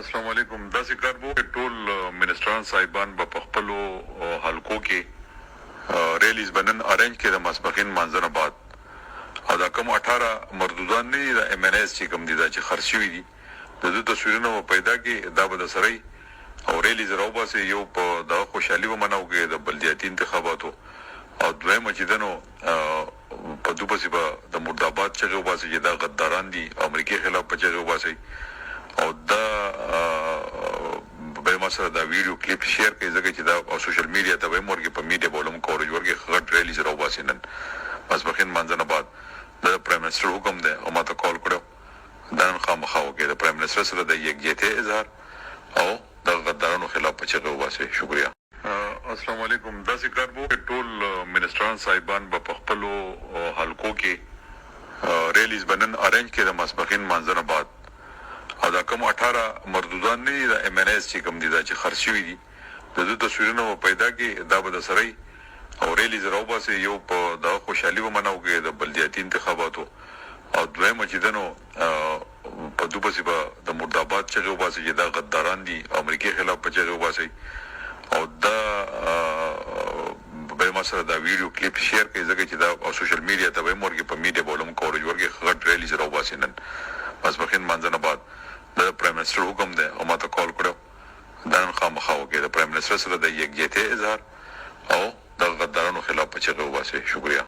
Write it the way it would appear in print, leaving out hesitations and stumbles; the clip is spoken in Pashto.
السلام علیکم. دا ذکر وو ټول منسټران صاحبان په خپلو حلقو کې ریلیز بنن ارنج کې د ماسپخین منځنه بعد او دا کوم 18 مردودان نه د ام ان اس چې کوم دي دا چې خرڅوي دي د دې تصویرونه پیدا کې دا به د سړی او ریلیز راوباسي یو په د خوشحالي ومنو کې د بلدیاتي انتخاباتو او دویمه چې دنو په دوبسي په د مرداباد چې وباسي چې دا غداران دي امریکای خلاف په چې وباسي او دا به مسره دا ویډیو کلیپ شیر کوي ځکه چې دا او سوشل میډیا ته به مورګه په میډیا بولم کورج ورګه غټ ریلیز راوباسي نن ماسپخین منځنه بعد د پرایم منسټر حکم دی او ماته کال کړو دا نن خامخاو کې د پرایم منسټر سره د یکجهته اظهار او د غدارانو خلاف په چې وباسي. شکریہ. السلام علیکم. دا ذکر وو ټول منسټران صاحبان په خپلو حلقو کې ریلیز بنن ارنج کې د ماسپخین منځنه بعد او دا کوم 18 مردودان نه د ام ان اس چې کوم دي دا چې خرڅوي دي د دې تصویرونه پیدا کې دا به د سړی او ریلیز راوباسي یو په د خوشحالي ومنو کې د بلدیاتي انتخاباتو او دویمه چې دنو په دوبسي په د مرداباد چې وباسي چې دا غداران دي امریکای خلاف په چې وباسي او دا به مسره دا ویډیو کلیپ شیر کوي ځکه چې دا او سوشل میډیا ته به مورګه په میډیا بولم کورج ورګه غټ ریلیز راوباسي نن ماسپخین منځنه بعد د پرایم منسټر حکم دی او ماته کال کړو دا نن خامخاو کې د پرایم منسټر سره د یکجهته اظهار او د غدارانو خلاف په چې وباسي. شکریہ.